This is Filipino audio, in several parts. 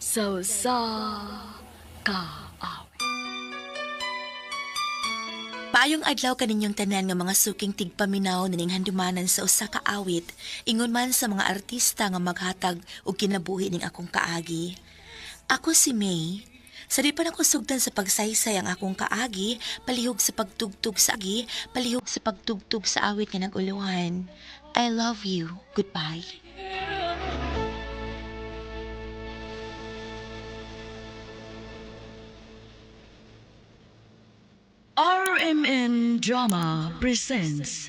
sa ka. Paayong adlaw kaninyong tanan nga mga suking tigpaminaw naning handumanan sa usa ka awit, ingon man sa mga artista nga maghatag og kinabuhi ning akong kaagi. Ako si May. Sa di pa na ko sugdan sa pagsaysay ang akong kaagi, palihog sa pagtugtog sa agi, palihog sa pagtugtog sa awit nga naguluhan. I love you. Goodbye. RMN Drama presents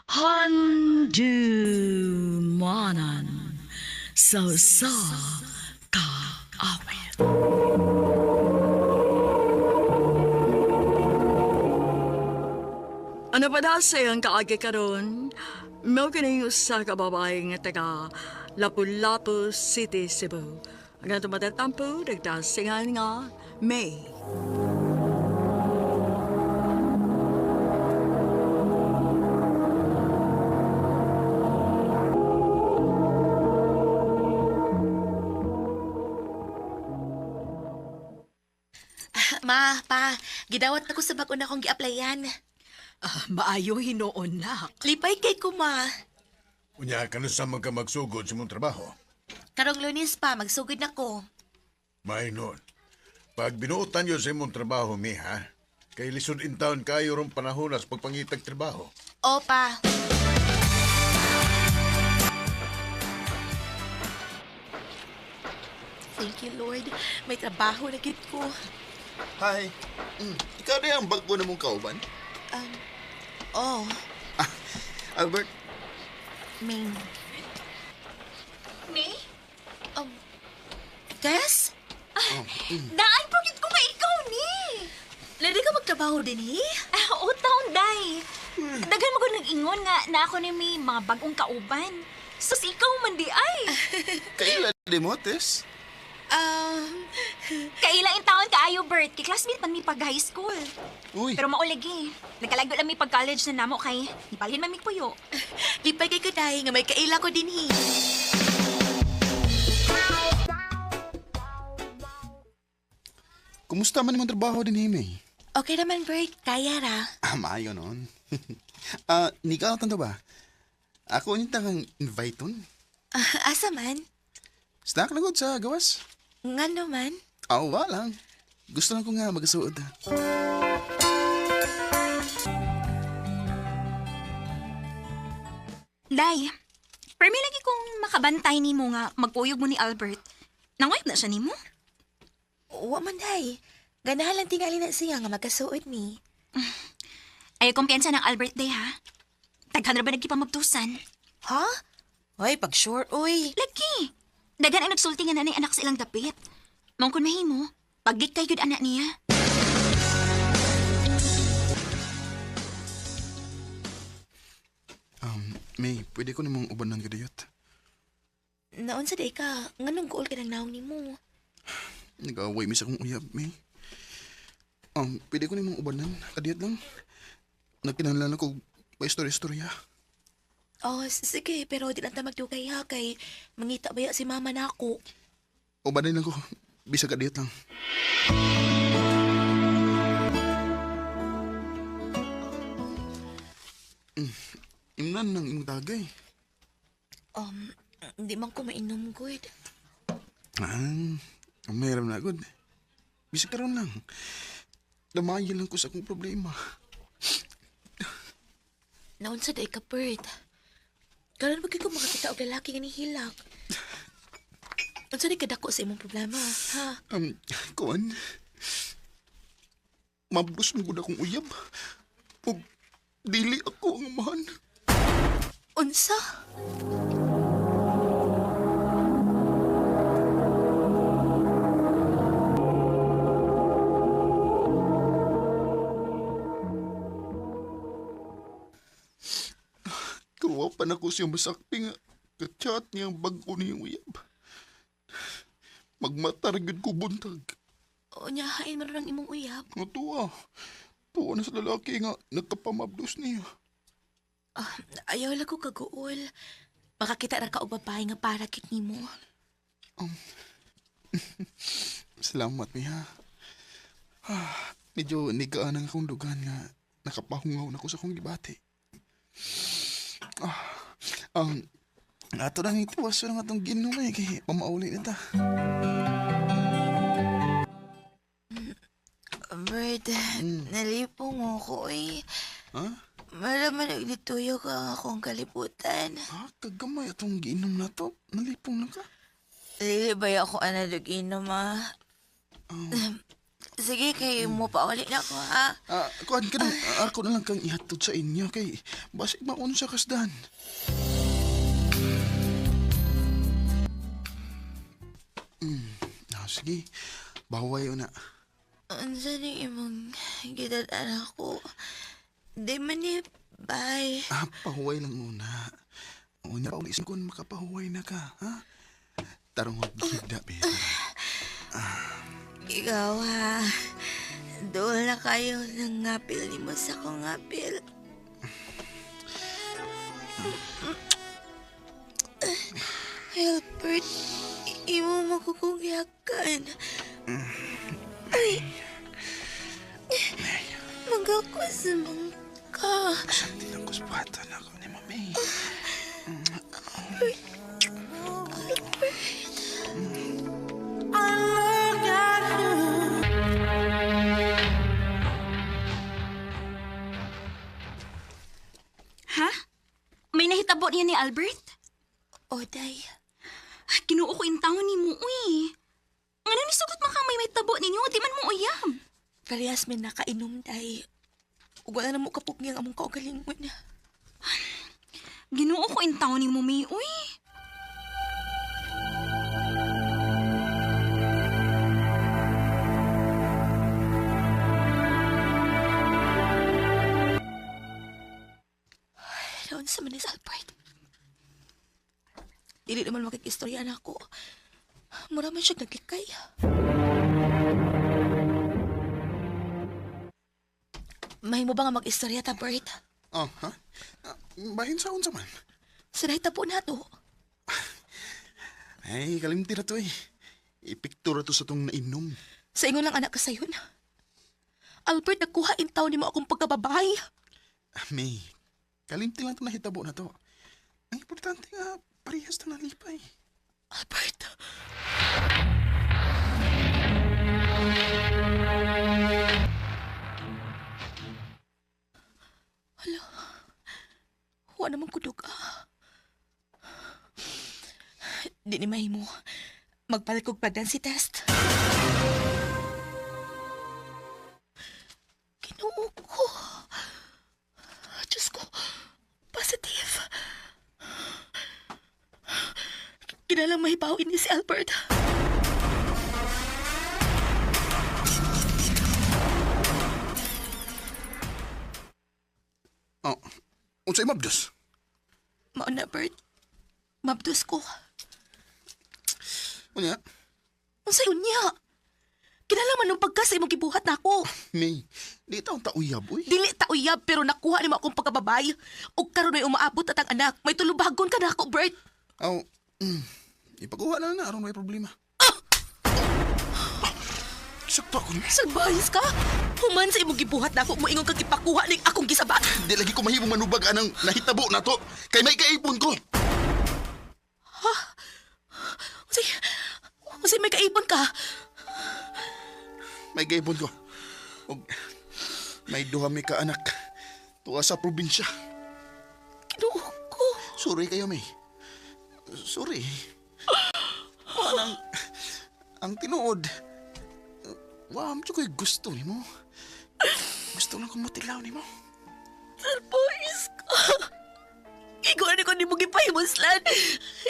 Handumanan sa ka awit. Ano pa daw ang kaagi karon? Mao kini usa ka babae nga taga Lapu-Lapu City, Cebu. Ang atong matatampo nagdasingan nga May. Ma, pa, gidawat na ko sa bag-o na akong gi-applyan. Maayo hinoon nak. Lipay kay ko, ma. Unya, kano sa ka magsugod sa mong trabaho? Karong Lunes pa, magsugod na ko. May nun. Pag binuotan yun sa imong trabaho, mi, ha? Kay lisod in taon kayo rong panahon as pagpangitag trabaho. O, pa. Thank you, Lord. May trabaho na gid ko. Hi. Ikaw na yung bago na mong kauban? Oh, Albert, May. May? Tess? Daan po gid ko kay ikaw ni. Lady ka magtrabaho din, eh? Utaon, day. Daghan mo ko nag-ingon nga na ako ni may mga bagong kauban. Sus, ikaw man di ay. kailan di mo, Tess? Kailang taon ka ayo, Bert. Kay classmate man mi pag high school. Uy, Pero maulagi. Nagkalago lang mi pag college na namo kay ipalhin man mi puyo. Lipay kay kaday nga may kaila ko din, eh. kumusta man naman trabaho din, Himay? Okay naman, Bert. Kaya ra. Maayo noon. Nikaw tanto ba? Ako yung tangang invite on. Asa man? Snack lang gud sa gawas. Nga naman? Awa lang. Gusto lang ko nga magsuod. Day, permi lagi kong makabantay ni mo nga magpuyog mo ni Albert. Nangayap na siya ni mo? Wa man, day. Ganahan lang tingali na siya nga magkasuod ni. Ay, kumpiyansa ng Albert, Day, ha? Taghan ra ba nagkipamabtusan? Ha? Ay, pag sure, uy. Lagi. Dagan ang nagsulti nga na anak sa ilang dapit. Mong kun mahimo, paggik kay gud anak niya. May, pwede ko namang uban ng gadayot. Naon sa day ka, nga nung goal ka ng naong ni mo. Nag-away mi sa akong uyab, May. Pwede ko namang ubanan. Kadiyot lang. Nagkinahanglan ako pa istorya-istorya. Oh, sige, pero di lang ta magdugay ha, kay mangita baya si mama na ako. Ubanan lang ko. Bisa kadiyot lang. Imnan ng imong tagay. Hindi man ko mainom, good. Mayroon na agad. Bisa karon lang. Damayan lang ko sa akong problema. Naon sa day ka, Bert. Karon ba ko makakita og lalaki nga nihilak? Unsa di kadako sa imong problema, ha? Kuan. Mabdos mo gud akong uyab. Ug dili ako ang amahan. Unsa? Kawa pa na ko siya masakpi nga. Kachat niyang bago niyang uyab. Magmatar gud ko buntag. O nyahain mo rin ang imong uyab. Nga tuwa. Tuwa na sa lalaki nga nagkapamabdos niya. Ayaw lang ko kaguol. Makakita ra ka og babae nga para kit nimo. Salamat, May, ha. Medyo nigaan ang akong dugan nga nakapahungaw na ko sa akong gibati. Ato lang itiwas na nga itong ginumay kay pamauli na ta. Albert, nalipong ako eh. Ha? Malaman naglituyok ang akong kalibutan. Kagamay atong giinom na to. Nalipong na ka. Lilibay ako anadugin ma. Sige, kayo mo pa ulit na ako, ha? Kuhan ka na. Ako na lang kang ihatod sa inyo kay basig maun sa kasdan. Sige. Baway na. Ansa ni imong gidadaan ako? Di man ni, bye. Pahuway lang muna. Unya pa ulisin kung makapahuway na ka, ha? Tarong magbigda, Bea. Ikaw, ha? Doon na kayo ng ngapil ni mo sa kong ngapil. Albert, imo makukugyakan. Ay, magkakusamang ka. Sakti lang kuspato na ako ni Mami. Ha? May nahitabo niya ni Albert? Oday, Kinuo ko yung taon ni mo, uy. Ano ni sagot man kang may tabo ninyo? Di man mo uyab. parehas may nakainom, day. Ug wala na mo kapugniyang among kaugalingon. Ginuo ko yung taon ni mo, may, uy. Noon sa manis, Albert. Dili naman makikistorya na ako. Mura man siya naglikay. May mo ba nga mag-istorya, Albert? Ha? Bahin sa unsa man. Sanay po na to. Ay, kalimti na to eh. Ipiktura to sa tong nainom. Sa ingon lang anak ka sayon. Albert, nagkuha in taon ni mo akong pagkababay. May, kalimti lang to nahitabo na to. Ang importante nga, parehas na nalipay. Albert. Hala. Huwag naman kudog Di ni mahimo. Magpalikog pregnancy test. Ginoo ko. Diyos ko. Positive. Kinalang mahibaw ini si Albert. Unsay mabdos? Mauna, Bert. Mabdos ko. Unya, Unsay unya? Kinalaman nung pagkasa imong gibuhat na ako. May, di taong tauyab, uy. Dili ta uyab pero nakuha ni mo akong pagkababay. Ug karon may umaabot at ang anak. May tulubagon ka na ako, Bert. Ipakuha na aron may problema. Sakto ako niya. Salbayis ka? Human sa imong gibuhat na ako, moingon kag ipakuha ning akong gisabat. Di lagi ko mahimong manubag anang nahitabo na to. Kay may kaipon ko. Unsay may kaipon ka? May kaipon ko. Og may duha mi ka anak. Tuwa sa probinsya. Kinuha ko. Sorry kayo, May. Sorry. Ang tinuod. Wam, ko'y gusto ni mo. Gusto lang kong matilaw ni mo. Salbayis ka. Ikaw ni ko ni mo gipahimuslan.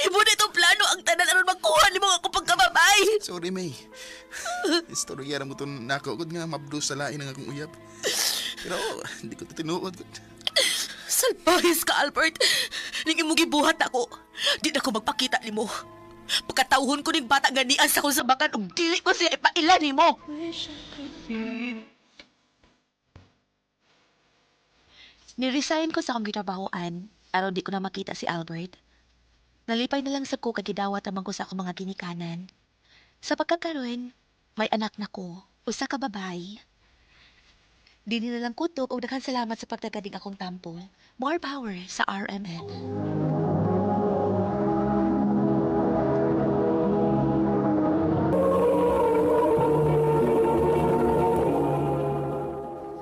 Ibo na itong plano ang tanan aron makuha ni mo ako pagkababay. Sorry, May. Istorya na mo ito nako. Good nga, mabdos sa lain ang akong uyab. Pero hindi ko ito tinuod. Salbayis ka, Albert. Ning imong gibuhat ako. Di na ko magpakita ni mo. Pagkatauhon ko ning bata ganian sa kong sabakan ug dili ko siya ipailan ni mo. Niresign ko sa akong ginabahoan, aron di ko na makita si Albert. Nalipay na lang sa ko kagidawat amang ko sa akong mga ginikanan. Sa pagkakaroon, may anak na ko, usa ka babay. Dili na lang kutob og daghang salamat sa pagtagading akong tampo. More power sa RMN.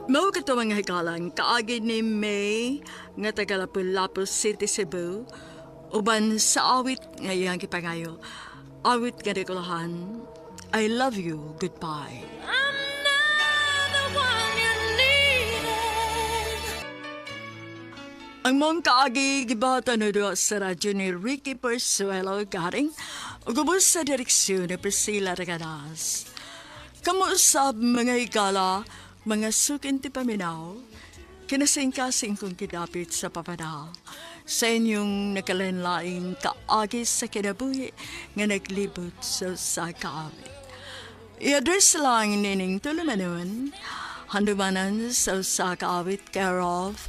Mao kato mga hikalang kaagi ni May nga taga Lapu-Lapu City, Cebu. Uban sa awit nga iyang kipangayo. Awit nga dekolahan, I love you, goodbye. Ang mong kaagi gibata na doon sa radyo ni Ricky Persuelo garing ugubos sa direksyon ni Priscilla Reganas. Kamuusab mga higala, mga sukin ti paminaw, kinasing-kasing kong kidapit sa papanaw sa inyong nakalanlaing kaagi sa kinabuhi nga naglibot sa kaawit. I-address lang nining tulumanon, handumanan sa kaawit care of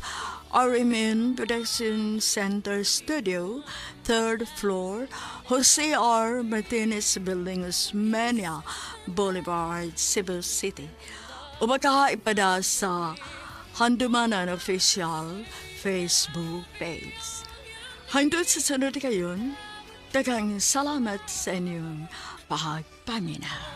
RMN Production Center Studio, 3rd floor, Jose R. Martinez Building, Osmeña Boulevard, Cebu City. Umakaha sa Handumanan Official Facebook page. Hangtod sa sunod kayon, daghang salamat sa inyong pagpaminaw.